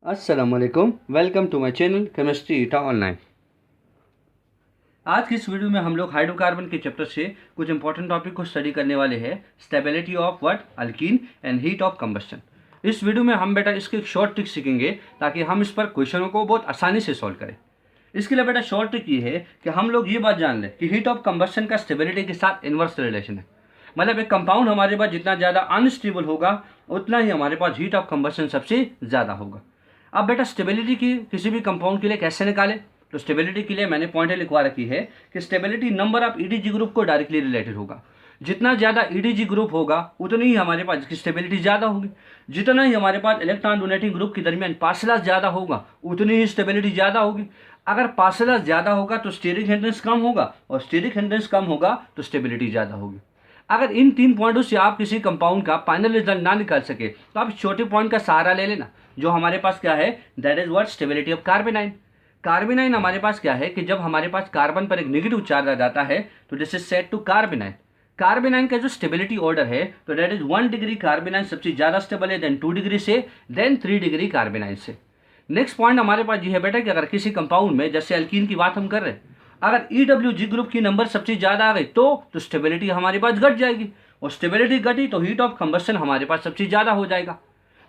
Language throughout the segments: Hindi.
अस्सलामुअलैकुम, welcome to my channel chemistry eta online. आज की इस वीडियो में हम लोग हाइड्रोकार्बन के चैप्टर से कुछ इंपॉर्टेंट टॉपिक को स्टडी करने वाले हैं। Stability of what, alkyne and heat of combustion. इस वीडियो में हम बेटा इसके एक शॉर्ट ट्रिक सीखेंगे ताकि हम इस पर क्वेश्चनों को बहुत आसानी से सॉल्व करें। इसके लिए बेटा शॉर्ट ट्रिक ये है कि हम लोग ये बात जान लें कि हीट ऑफ कंबस्शन का स्टेबिलिटी के साथ इन्वर्स रिलेशन है। मतलब एक कंपाउंड हमारे पास जितना ज़्यादा अनस्टेबल होगा उतना ही हमारे पास हीट ऑफ कंबस्शन सबसे ज़्यादा होगा। अब बेटा स्टेबिलिटी की किसी भी कंपाउंड के लिए कैसे निकालें, तो स्टेबिलिटी के लिए मैंने पॉइंट लिखवा रखी है कि stability number of EDG group को डायरेक्टली रिलेटेड होगा। जितना ज़्यादा ईडीजी ग्रुप होगा उतनी ही हमारे पास इसकी स्टेबिलिटी ज़्यादा होगी। जितना ही हमारे पास इलेक्ट्रॉन डोनेटिंग ग्रुप के दरमियान फासला ज़्यादा होगा उतनी ही स्टेबिलिटी ज़्यादा होगी। अगर फासला ज़्यादा होगा तो स्टेरिक हिंड्रेंस कम होगा और स्टेरिक हिंड्रेंस कम होगा तो स्टेबिलिटी ज़्यादा होगी। अगर इन तीन पॉइंटों से आप किसी कंपाउंड का फाइनल रिजल्ट ना निकाल सके तो आप छोटे पॉइंट का सहारा ले लेना, जो हमारे पास क्या है, that is what, stability of कार्बेनाइन। कार्बेनाइन हमारे पास क्या है कि जब हमारे पास कार्बन पर एक नेगेटिव चार्ज आ जाता है तो this is set to carbanion. Carbanion का जो स्टेबिलिटी ऑर्डर है तो दैट इज 1 डिग्री कार्बेनाइन सबसे ज्यादा स्टेबल है, देन 2 डिग्री से, देन 3 डिग्री कार्बेनाइन से। नेक्स्ट पॉइंट हमारे पास ये है बेटा कि अगर किसी कंपाउंड में, जैसे अल्कीन की बात हम कर रहे हैं, अगर EWG ग्रुप की नंबर सबसे ज्यादा आ गई तो स्टेबिलिटी हमारे पास घट जाएगी, और स्टेबिलिटी घटी तो हीट ऑफ कंबस्शन हमारे पास सबसे ज्यादा हो जाएगा।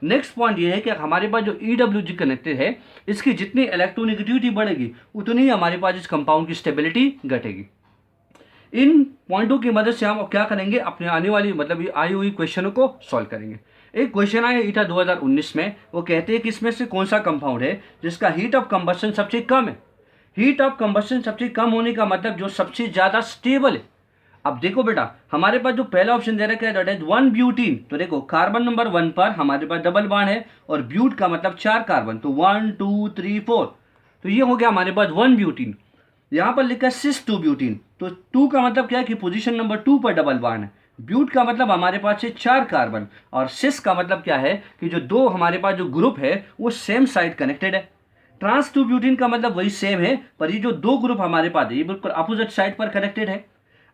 नेक्स्ट पॉइंट ये है कि हमारे पास जो EWG कनेक्टेड है इसकी जितनी इलेक्ट्रोनेगेटिविटी बढ़ेगी उतनी ही हमारे पास इस कंपाउंड की स्टेबिलिटी घटेगी। इन पॉइंटों की मदद से हम क्या करेंगे, अपने आने वाली मतलब ये आई हुई क्वेश्चनों को सॉल्व करेंगे। एक क्वेश्चन आया ईटा 2019 में, वो कहते हैं कि इसमें से कौन सा कंपाउंड है जिसका हीट ऑफ कंबस्शन सबसे कम है। हीट ऑफ कंबस्शन सबसे कम होने का मतलब जो सबसे ज्यादा स्टेबल है। अब देखो बेटा, हमारे पास जो पहला ऑप्शन दे रखा है दैट इज 1 ब्यूटीन। तो देखो कार्बन नंबर 1 पर हमारे पास डबल बॉन्ड है और ब्यूट का मतलब 4 कार्बन, तो 1 2 3 4, तो ये हो गया हमारे पास 1 ब्यूटीन। यहाँ पर लिखा है सिस 2 ब्यूटीन, तो 2 का मतलब क्या है कि पोजीशन नंबर 2 पर डबल बॉन्ड है। ब्यूट का मतलब हमारे पास है 4 कार्बन, और सिस का मतलब क्या है कि जो दो हमारे पास जो ग्रुप है वो सेम साइड कनेक्टेड है। ट्रांस 2 ब्यूटीन का मतलब वही सेम है, पर ये जो दो ग्रुप हमारे पास है ये बिल्कुल अपोजिट साइड पर कनेक्टेड है।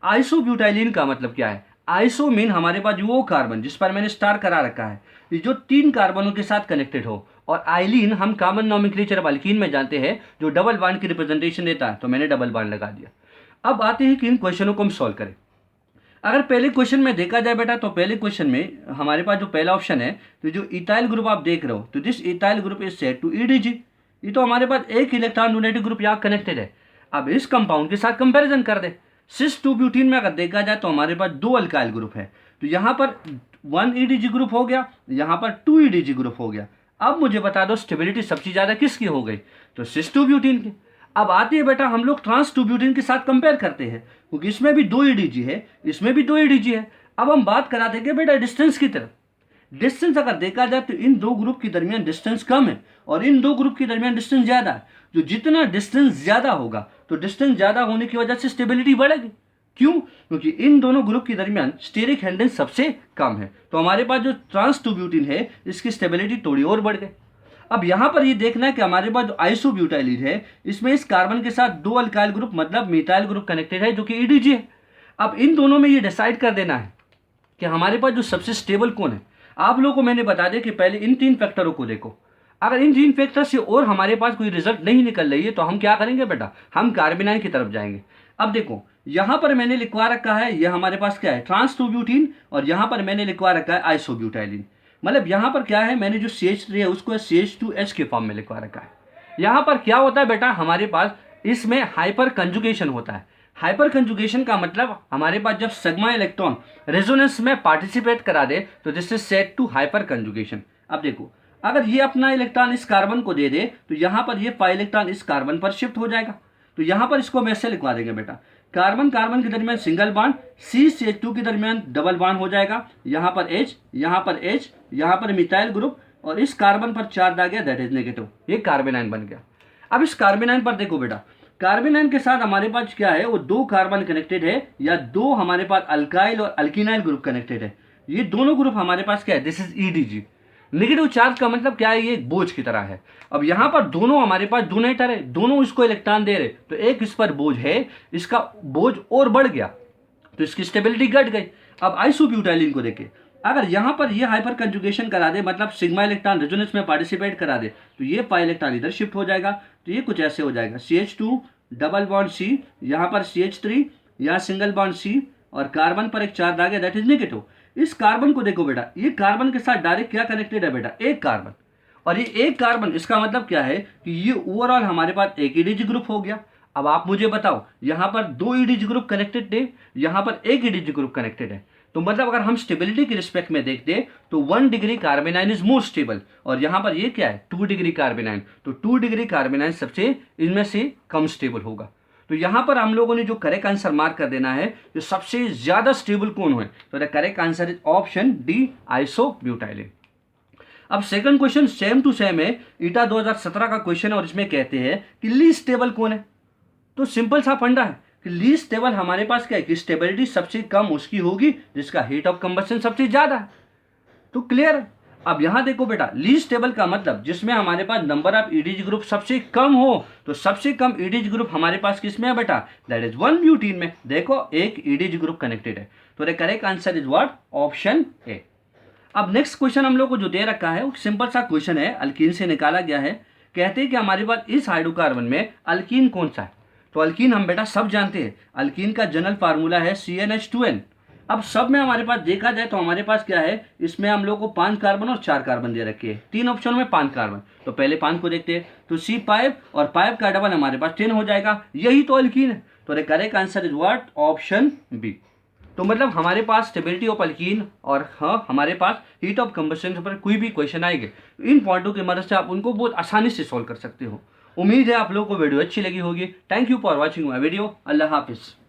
आइसोब्यूटाइलिन का मतलब क्या है, आइसो मीन हमारे पास वो कार्बन जिस पर मैंने स्टार करा रखा है, ये जो 3 कार्बनों के साथ कनेक्टेड हो, और आइलिन हम कॉमन नॉमेनक्लेचर ऑफ अल्कीन में जानते हैं जो डबल बॉन्ड की रिप्रेजेंटेशन देता है, तो मैंने डबल बॉन्ड लगा दिया। अब आते हैं कि इन क्वेश्चनों को हम सॉल्व करें। अगर पहले क्वेश्चन में देखा जाए बेटा, तो पहले क्वेश्चन में हमारे पास जो पहला ऑप्शन है, तो जो इथाइल ग्रुप आप देख रहे हो, तो this ethyl group is set to EDG। ये तो हमारे पास एक इलेक्ट्रॉन डोनेटिंग ग्रुप यहाँ कनेक्टेड है। अब इस कंपाउंड के साथ कंपैरिजन कर दे, सिस 2 ब्यूटीन में अगर देखा जाए तो हमारे पास 2 अल्काइल ग्रुप है, तो यहाँ पर 1 EDG ग्रुप हो गया, यहाँ पर 2 EDG ग्रुप हो गया। अब मुझे बता दो स्टेबिलिटी सबसे ज्यादा किसकी हो गई, तो सिस 2 ब्यूटीन की। अब आते हैं बेटा, हम लोग ट्रांस 2 ब्यूटीन के साथ कंपेयर करते हैं, क्योंकि इसमें भी 2 EDG है, इसमें भी 2 EDG है। अब हम बात कराते हैं कि बेटा डिस्टेंस की तरफ, डिस्टेंस अगर देखा जाए तो इन दो ग्रुप के दरमियान डिस्टेंस कम है और इन दो ग्रुप के दरमियान डिस्टेंस ज्यादा है। जो जितना डिस्टेंस ज्यादा होगा तो डिस्टेंस ज्यादा होने की वजह से स्टेबिलिटी बढ़ेगी। क्यों? क्योंकि इन दोनों ग्रुप के दरमियान स्टेरिक हिंड्रेंस सबसे कम है, तो हमारे पास जो ट्रांस 2 ब्यूटीन है इसकी स्टेबिलिटी थोड़ी और बढ़ गई। अब यहां पर ये देखना है कि हमारे पास जो आइसोब्यूटाइलिन है इसमें इस कार्बन के साथ 2 अल्काइल ग्रुप मतलब मिथाइल ग्रुप कनेक्टेड है जो कि EDG है। अब इन दोनों में ये डिसाइड कर देना है कि हमारे पास जो सबसे स्टेबल कौन है। आप लोगों को मैंने बता दिया कि पहले इन 3 फैक्टरों को देखो। अगर इन 3 फैक्टर से और हमारे पास कोई रिजल्ट नहीं निकल रही है तो हम क्या करेंगे बेटा, हम कार्बेनाइन की तरफ जाएंगे। अब देखो यहां पर मैंने लिखवा रखा है, यह हमारे पास क्या है, ट्रांस 2 ब्यूटीन, और यहां पर मैंने लिखवा रखा है आइसोब्यूटाइलिन। मतलब यहां पर क्या है, मैंने जो CH3 है उसको CH2H के फॉर्म में लिखवा रखा है। यहां पर क्या होता है बेटा, हमारे पास इसमें हाइपर कंजुगेशन होता है। हाइपर कंजुगेशन का मतलब हमारे पास जब सिग्मा इलेक्ट्रॉन रेजोनेंस में पार्टिसिपेट करा दे तो this is set to hyperconjugation. अब देखो, अगर ये अपना इलेक्ट्रॉन इस कार्बन को दे दे तो यहां पर ये 5 इलेक्ट्रॉन इस कार्बन पर शिफ्ट हो जाएगा, तो यहां पर इसको हम ऐसे लिखवा देंगे बेटा, कार्बन कार्बन के दरमियान सिंगल बॉन्ड, CH2 के दरमियान डबल बॉन्ड हो जाएगा, यहां पर H, यहां पर H, यहां पर मिथाइल ग्रुप, और इस कार्बन पर चार्ज आ गया दैट इज नेगेटिव, ये कार्बेनाइन बन गया। अब इस कार्बेनाइन पर देखो बेटा, कार्बेनाइन के साथ हमारे पास क्या है, वो 2 कार्बन कनेक्टेड है या 2 हमारे पास अल्काइल और अल्कीनाइल ग्रुप कनेक्टेड है। ये दोनों ग्रुप हमारे पास क्या है, this is EDG। Negative charge का मतलब क्या है, ये एक बोझ की तरह है। अब यहां पर दोनों हमारे पास डोनेटर है, दोनों इसको इलेक्ट्रॉन दे रहे, तो एक इस पर बोझ है, इसका बोझ और बढ़ गया तो इसकी स्टेबिलिटी घट गई। अब आइसोब्यूटाइलिन को देखें, अगर यहाँ पर ये हाइपर कंजुगेशन करा दे, मतलब सिग्मा इलेक्ट्रॉन रेजोनेंस में पार्टिसिपेट करा दे, तो ये पाई इलेक्ट्रॉन इधर शिफ्ट हो जाएगा। तो ये कुछ ऐसे हो जाएगा, CH2 डबल बॉन्ड C, यहाँ पर CH3, यहाँ सिंगल बॉन्ड C, और कार्बन पर एक चार्ज आ गया, दैट इज नेगेटिव। इस कार्बन को देखो बेटा, ये कार्बन के साथ डायरेक्ट क्या कनेक्टेड है बेटा, एक कार्बन। और ये एक कार्बन, इसका मतलब क्या है कि ये ओवरऑल हमारे पास एक ईडीजी ग्रुप हो गया। अब आप मुझे बताओ, यहाँ पर 2 ईडीजी ग्रुप कनेक्टेड थे, यहाँ पर एक ईडीजी ग्रुप कनेक्टेड है। तो मतलब अगर हम स्टेबिलिटी के रिस्पेक्ट में देखते तो 1 डिग्री कार्बेनाइन इज मोर स्टेबल, और यहाँ पर ये क्या है 2 डिग्री कार्बेनाइन, तो 2 डिग्री कार्बेनाइन सबसे इनमें से कम स्टेबल होगा। तो यहाँ पर हम लोगों ने जो करेक्ट आंसर मार्क कर देना है, जो सबसे ज्यादा स्टेबल कौन है, तो the correct answer is option D, isobutylene. अब second question same to same है, ईटा 2017 का क्वेश्चन है, और इसमें कहते हैं कि लीस्ट स्टेबल कौन है। तो सिंपल सा फंडा है कि लीस्ट स्टेबल हमारे पास क्या है कि स्टेबिलिटी सबसे कम उसकी होगी जिसका हीट ऑफ कंबस्शन सबसे ज्यादा है। तो क्लियर। अब यहां देखो बेटा, लीस्ट स्टेबल का मतलब जिसमें हमारे पास नंबर ऑफ ईडीजी ग्रुप सबसे कम हो, तो सबसे कम ईडीजी ग्रुप हमारे पास किसमें है बेटा, दैट इज 1 ब्यूटीन में। देखो एक ईडीजी ग्रुप कनेक्टेड है, तो the correct answer is what, option A. अब नेक्स्ट क्वेश्चन हम लोग को जो दे रखा है वो सिंपल सा क्वेश्चन है, अल्कीन से निकाला गया है। कहते हैं कि हमारे पास इस हाइड्रोकार्बन में अल्कीन कौन सा है। तो अल्कीन हम बेटा सब जानते हैं, अल्कीन का जनरल फार्मूला है CnH2n। अब सब में हमारे पास देखा जाए तो हमारे पास क्या है, इसमें हम लोग को 5 कार्बन और 4 कार्बन दे रखे हैं, 3 ऑप्शन में 5 कार्बन। तो पहले 5 को देखते हैं, तो C5 और 5 का डबल हमारे पास 10 हो जाएगा, यही तो अल्कीन है। तो the correct answer is what, option B. तो मतलब हमारे पास स्टेबिलिटी ऑफ अल्कीन और हाँ हमारे पास हीट ऑफ कंबस्शन पर कोई भी क्वेश्चन आएंगे, इन पॉइंटों की मदद से आप उनको बहुत आसानी से सॉल्व कर सकते हो। उम्मीद है आप लोगों को वीडियो अच्छी लगी होगी। Thank you for watching my video. अल्लाह हाफिज़।